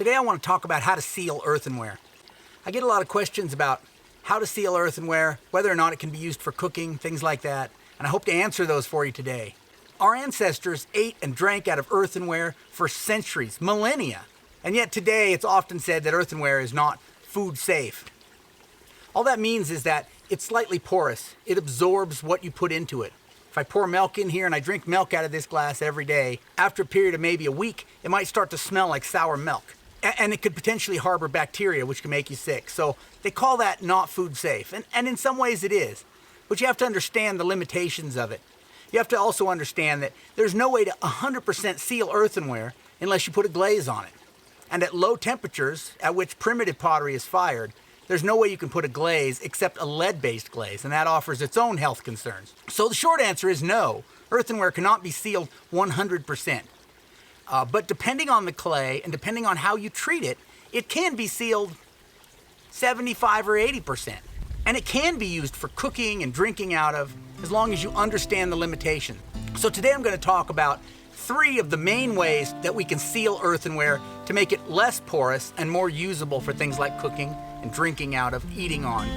Today I want to talk about how to seal earthenware. I get a lot of questions about how to seal earthenware, whether or not it can be used for cooking, things like that, and I hope to answer those for you today. Our ancestors ate and drank out of earthenware for centuries, millennia, and yet today it's often said that earthenware is not food safe. All that means is that it's slightly porous. It absorbs what you put into it. If I pour milk in here and I drink milk out of this glass every day, after a period of maybe a week, it might start to smell like sour milk. And it could potentially harbor bacteria, which can make you sick. So they call that not food safe. And in some ways it is. But you have to understand the limitations of it. You have to also understand that there's no way to 100% seal earthenware unless you put a glaze on it. And at low temperatures, at which primitive pottery is fired, there's no way you can put a glaze except a lead-based glaze, and that offers its own health concerns. So the short answer is no. Earthenware cannot be sealed 100%. But depending on the clay and depending on how you treat it, it can be sealed 75 or 80%. And it can be used for cooking and drinking out of, as long as you understand the limitation. So today I'm going to talk about 3 of the main ways that we can seal earthenware to make it less porous and more usable for things like cooking and drinking out of, eating on.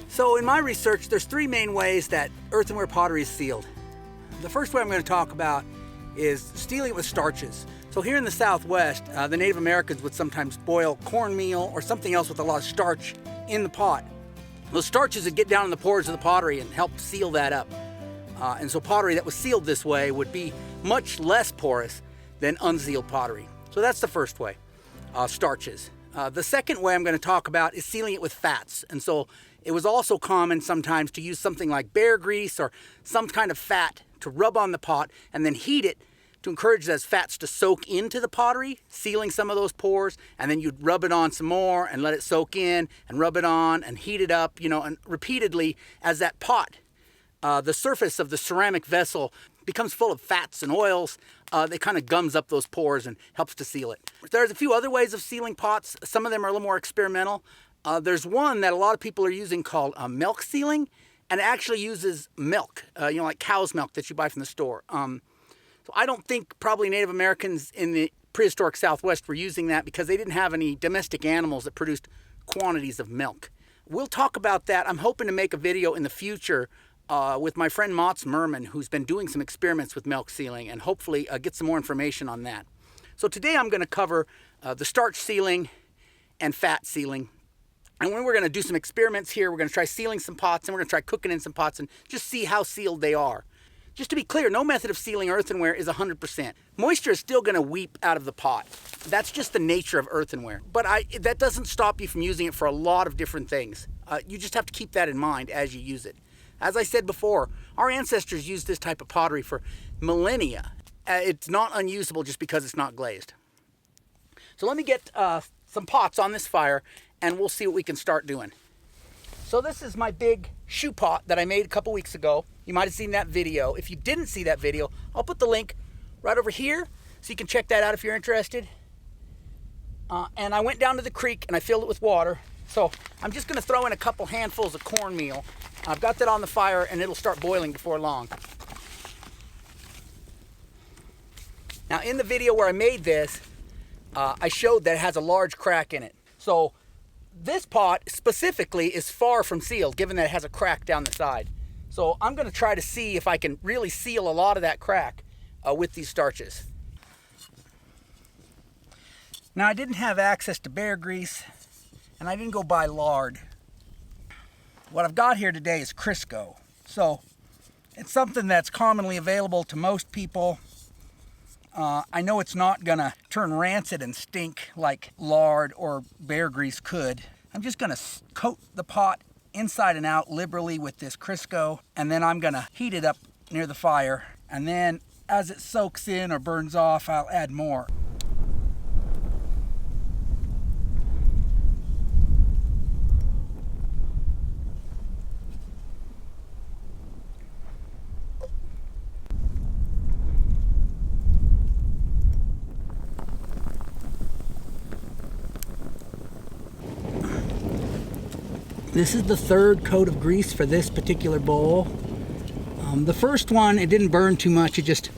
So in my research, there's 3 main ways that earthenware pottery is sealed. The first way I'm going to talk about is sealing it with starches. So here in the Southwest, the Native Americans would sometimes boil cornmeal or something else with a lot of starch in the pot. Those starches would get down in the pores of the pottery and help seal that up. And so pottery that was sealed this way would be much less porous than unsealed pottery. So that's the first way, starches. The second way I'm going to talk about is sealing it with fats. And so it was also common sometimes to use something like bear grease or some kind of fat to rub on the pot and then heat it to encourage those fats to soak into the pottery, sealing some of those pores, and then you'd rub it on some more and let it soak in and rub it on and heat it up, and repeatedly as that pot, the surface of the ceramic vessel becomes full of fats and oils. It kind of gums up those pores and helps to seal it. There's a few other ways of sealing pots. Some of them are a little more experimental. There's one that a lot of people are using called milk sealing, and it actually uses milk, like cow's milk that you buy from the store. So I don't think probably Native Americans in the prehistoric Southwest were using that because they didn't have any domestic animals that produced quantities of milk. We'll talk about that. I'm hoping to make a video in the future with my friend Mats Merman, who's been doing some experiments with milk sealing, and hopefully get some more information on that. So today I'm going to cover the starch sealing and fat sealing. And when we're going to do some experiments here, we're going to try sealing some pots, and we're going to try cooking in some pots and just see how sealed they are. Just to be clear, no method of sealing earthenware is 100%. Moisture is still going to weep out of the pot. That's just the nature of earthenware. But that doesn't stop you from using it for a lot of different things. You just have to keep that in mind as you use it. As I said before, our ancestors used this type of pottery for millennia. It's not unusable just because it's not glazed. So let me get some pots on this fire and we'll see what we can start doing. So this is my big shoe pot that I made a couple weeks ago. You might have seen that video. If you didn't see that video, I'll put the link right over here so you can check that out if you're interested. And I went down to the creek and I filled it with water. So I'm just going to throw in a couple handfuls of cornmeal. I've got that on the fire and it'll start boiling before long. Now in the video where I made this, I showed that it has a large crack in it. So this pot specifically is far from sealed, given that it has a crack down the side. So I'm going to try to see if I can really seal a lot of that crack with these starches. Now I didn't have access to bear grease and I didn't go buy lard. What I've got here today is Crisco. So it's something that's commonly available to most people. I know it's not going to turn rancid and stink like lard or bear grease could. I'm just going to coat the pot inside and out liberally with this Crisco, and then I'm going to heat it up near the fire. And then as it soaks in or burns off, I'll add more. This is the third coat of grease for this particular bowl. The first one, it didn't burn too much. It just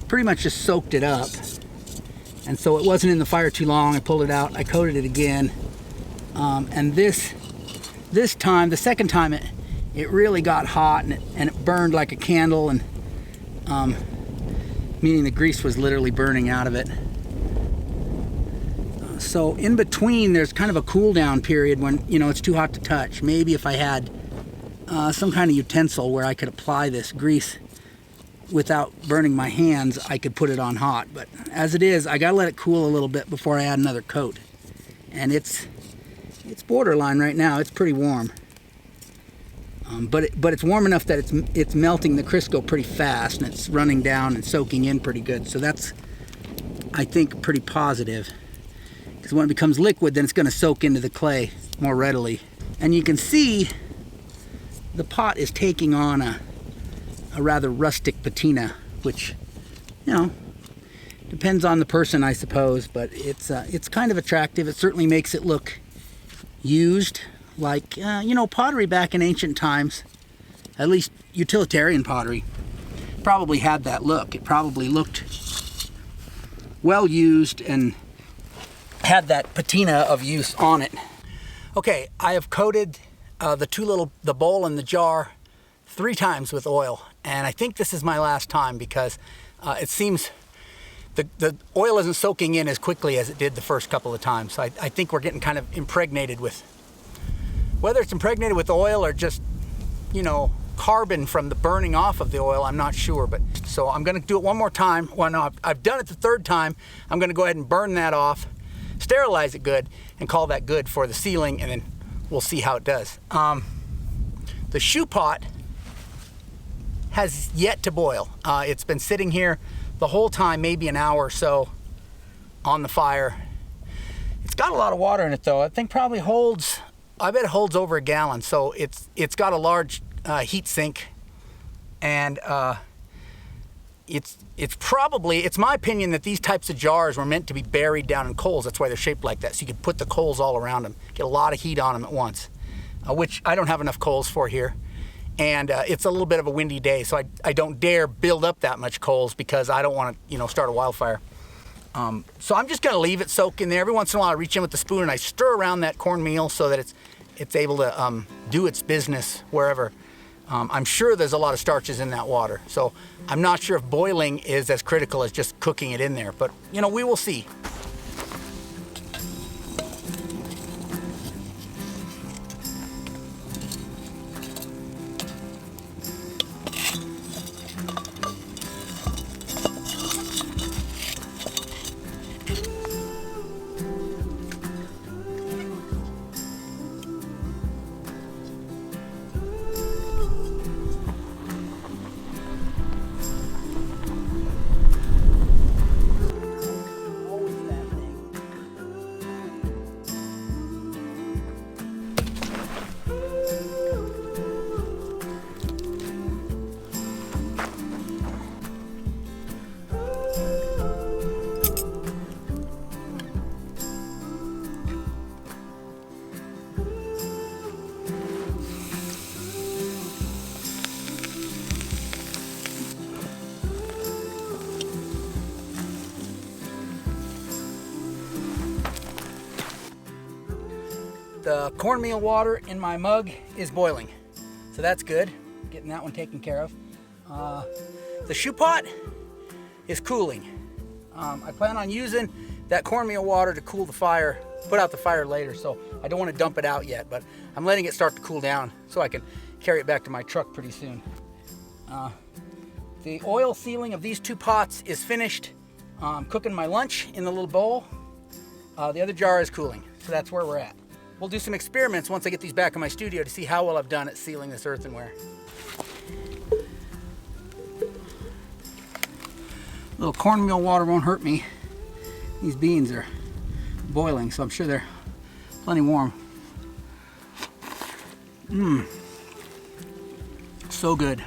pretty much just soaked it up. And so it wasn't in the fire too long. I pulled it out, I coated it again. And this time, the second time, it really got hot and it burned like a candle, and meaning the grease was literally burning out of it. So in between, there's kind of a cool down period when, you know, it's too hot to touch. Maybe if I had some kind of utensil where I could apply this grease without burning my hands, I could put it on hot. But as it is, I gotta let it cool a little bit before I add another coat. And it's borderline right now. It's pretty warm. But it's warm enough that it's melting the Crisco pretty fast, and it's running down and soaking in pretty good. So that's, I think, pretty positive. Because when it becomes liquid, then it's going to soak into the clay more readily. And you can see the pot is taking on a rather rustic patina, which, you know, depends on the person, I suppose. But it's kind of attractive. It certainly makes it look used, like, you know, pottery back in ancient times, at least utilitarian pottery, probably had that look. It probably looked well used and had that patina of use on it. Okay, I have coated the bowl and the jar 3 times with oil, and I think this is my last time because it seems the oil isn't soaking in as quickly as it did the first couple of times. So I think we're getting kind of impregnated with, whether it's impregnated with oil or just, you know, carbon from the burning off of the oil, I'm not sure. But so I'm going to do it one more time. Well, no, I've done it the 3rd time. I'm going to go ahead and burn that off, sterilize it good, and call that good for the sealing, and then we'll see how it does. The shoe pot has yet to boil. It's been sitting here the whole time, maybe an hour or so on the fire. It's got a lot of water in it though. I think probably holds, I bet it holds over a gallon. So it's got a large heat sink, and it's my opinion that these types of jars were meant to be buried down in coals. That's why they're shaped like that, so you could put the coals all around them, get a lot of heat on them at once, which I don't have enough coals for here. And it's a little bit of a windy day, so I don't dare build up that much coals because I don't want to, you know, start a wildfire. So I'm just gonna leave it soak in there. Every once in a while I reach in with the spoon and I stir around that cornmeal so that it's able to do its business wherever. I'm sure there's a lot of starches in that water, so I'm not sure if boiling is as critical as just cooking it in there, but you know, we will see. The cornmeal water in my mug is boiling, so that's good. Getting that one taken care of. The shoe pot is cooling. I plan on using that cornmeal water to cool the fire, put out the fire later, so I don't want to dump it out yet, but I'm letting it start to cool down so I can carry it back to my truck pretty soon. The oil sealing of these 2 pots is finished. I'm cooking my lunch in the little bowl. The other jar is cooling, so that's where we're at. We'll do some experiments once I get these back in my studio to see how well I've done at sealing this earthenware. A little cornmeal water won't hurt me. These beans are boiling, so I'm sure they're plenty warm. So good.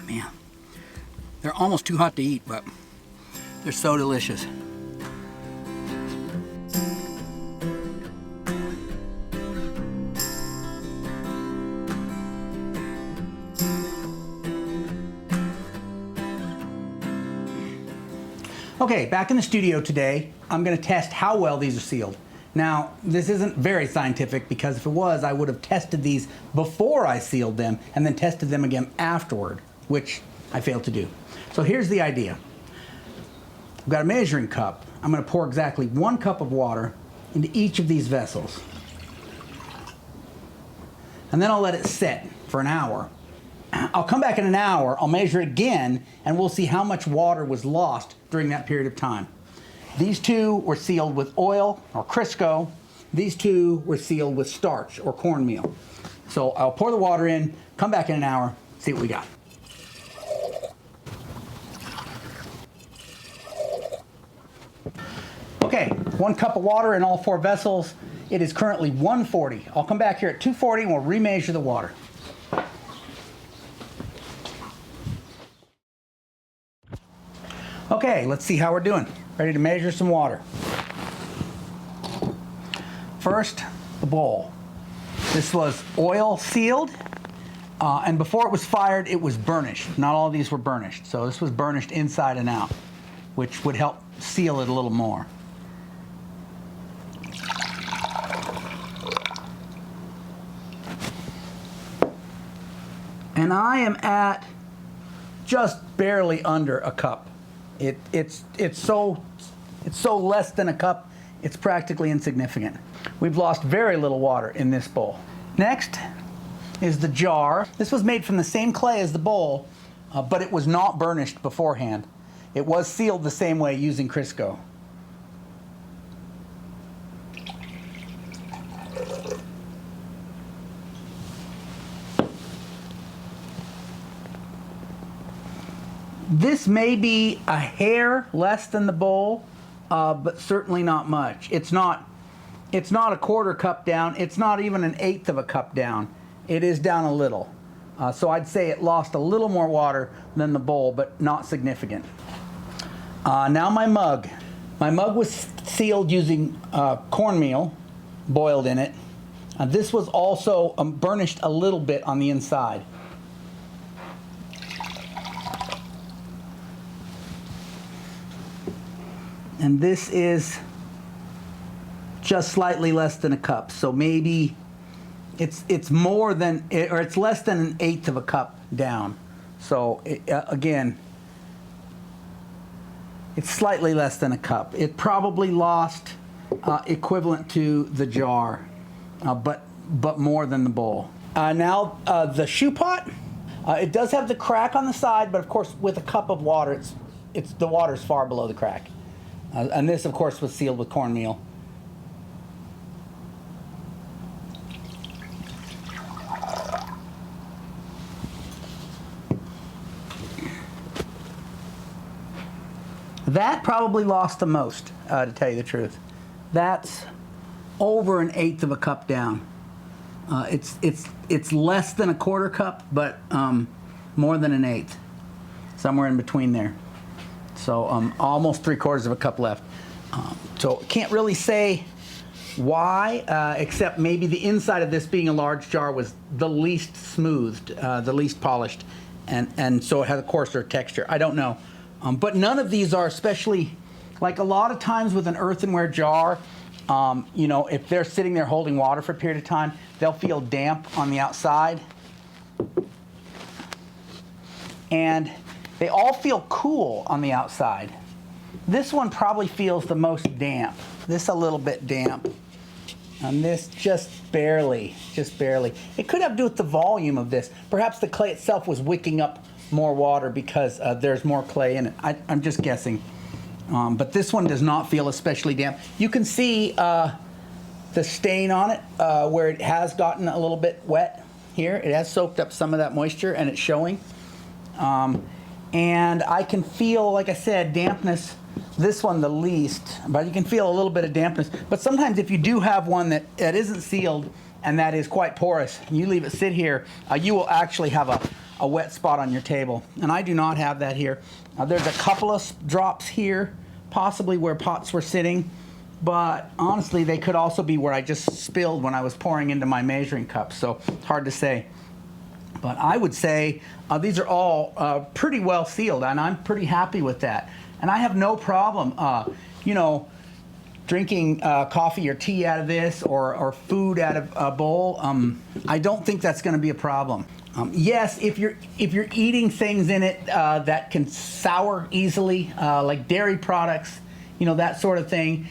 Man, They're almost too hot to eat, but they're so delicious. Okay, back in the studio today, I'm going to test how well these are sealed. Now, this isn't very scientific because if it was, I would have tested these before I sealed them and then tested them again afterward, which I failed to do. So here's the idea. I've got a measuring cup. I'm going to pour exactly 1 cup of water into each of these vessels. And then I'll let it set for an hour. I'll come back in an hour, I'll measure it again, and we'll see how much water was lost during that period of time. These two were sealed with oil or Crisco. These two were sealed with starch or cornmeal. So I'll pour the water in, come back in an hour, see what we got. Okay, 1 cup of water in all 4 vessels. It is currently 140. I'll come back here at 240 and we'll remeasure the water. Okay, let's see how we're doing. Ready to measure some water. First, the bowl. This was oil sealed, and before it was fired, it was burnished. Not all of these were burnished, so this was burnished inside and out, which would help seal it a little more. And I am at just barely under a cup. It's so less than a cup, it's practically insignificant. We've lost very little water in this bowl. Next is the jar. This was made from the same clay as the bowl, but it was not burnished beforehand. It was sealed the same way using Crisco. This may be a hair less than the bowl, but certainly not much. It's not a 1/4 cup down. It's not even an 1/8 of a cup down. It is down a little. So I'd say it lost a little more water than the bowl, but not significant. Now my mug. My mug was sealed using cornmeal, boiled in it. This was also burnished a little bit on the inside. And this is just slightly less than a cup. So maybe it's more than, or it's less than an 1/8 of a cup down. So again, it's slightly less than a cup. It probably lost equivalent to the jar, but more than the bowl. Now the shoe pot, it does have the crack on the side, but of course with a cup of water, the water is far below the crack. And this, of course, was sealed with cornmeal. That probably lost the most, to tell you the truth. That's over an 1/8 of a cup down. It's less than a 1/4 cup, but more than an 1/8, somewhere in between there. So almost 3/4 of a cup left. So can't really say why, except maybe the inside of this, being a large jar, was the least smoothed, the least polished, and so it has a coarser texture. I don't know. But none of these are especially, like a lot of times with an earthenware jar, you know, if they're sitting there holding water for a period of time, they'll feel damp on the outside. And they all feel cool on the outside. This one probably feels the most damp. This a little bit damp. And this just barely. It could have to do with the volume of this. Perhaps the clay itself was wicking up more water because there's more clay in it. I'm just guessing. But this one does not feel especially damp. You can see the stain on it where it has gotten a little bit wet here. It has soaked up some of that moisture and it's showing. And I can feel, like I said, dampness. This one the least, but you can feel a little bit of dampness. But sometimes if you do have one that isn't sealed and that is quite porous, you leave it sit here, you will actually have a wet spot on your table. And I do not have that here. There's a couple of drops here, possibly where pots were sitting, but honestly, they could also be where I just spilled when I was pouring into my measuring cup, so it's hard to say. But I would say these are all pretty well sealed, and I'm pretty happy with that. And I have no problem, you know, drinking coffee or tea out of this, or food out of a bowl. I don't think that's going to be a problem. Yes, if you're eating things in it that can sour easily, like dairy products, you know, that sort of thing,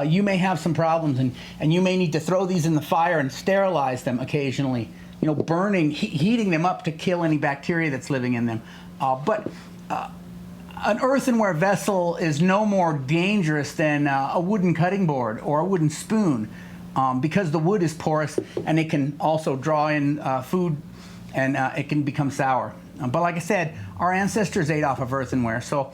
you may have some problems, and you may need to throw these in the fire and sterilize them occasionally. You know, burning, heating them up to kill any bacteria that's living in them. But an earthenware vessel is no more dangerous than a wooden cutting board or a wooden spoon, because the wood is porous and it can also draw in food, and it can become sour. But like I said, our ancestors ate off of earthenware, so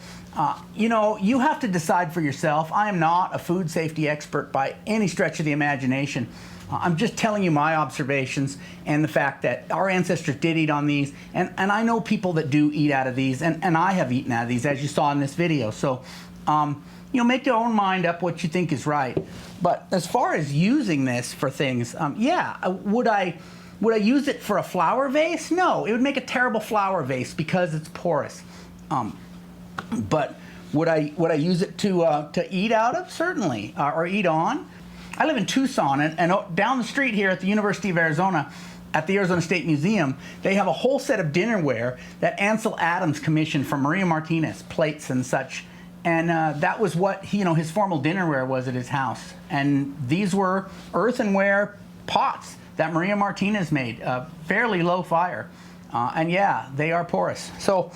you know, you have to decide for yourself. I am not a food safety expert by any stretch of the imagination. I'm just telling you my observations and the fact that our ancestors did eat on these, and I know people that do eat out of these, and I have eaten out of these, as you saw in this video. So, you know, make your own mind up what you think is right. But as far as using this for things, yeah, would I use it for a flower vase? No, it would make a terrible flower vase because it's porous. But would I use it to eat out of? Certainly, or eat on. I live in Tucson, and down the street here at the University of Arizona, at the Arizona State Museum, they have a whole set of dinnerware that Ansel Adams commissioned from Maria Martinez, plates and such. And that was what his formal dinnerware was at his house. And these were earthenware pots that Maria Martinez made, fairly low fire. And yeah, they are porous. So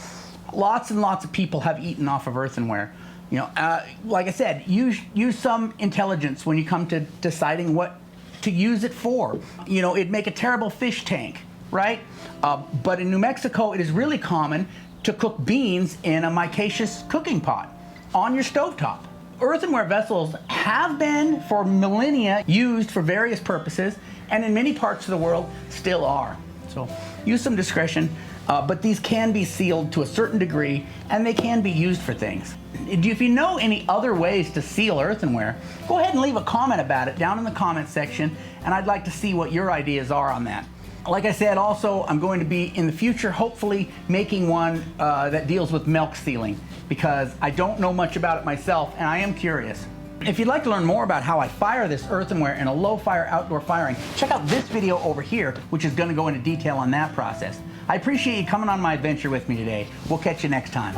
lots and lots of people have eaten off of earthenware. You know, like I said, use some intelligence when you come to deciding what to use it for. You know, it'd make a terrible fish tank, right? But in New Mexico, it is really common to cook beans in a micaceous cooking pot on your stovetop. Earthenware vessels have been for millennia used for various purposes, and in many parts of the world still are. So use some discretion, but these can be sealed to a certain degree, and they can be used for things. If you know any other ways to seal earthenware, go ahead and leave a comment about it down in the comment section, and I'd like to see what your ideas are on that. Like I said, also, I'm going to be, in the future, hopefully making one that deals with milk sealing, because I don't know much about it myself, and I am curious. If you'd like to learn more about how I fire this earthenware in a low-fire outdoor firing, check out this video over here, which is going to go into detail on that process. I appreciate you coming on my adventure with me today. We'll catch you next time.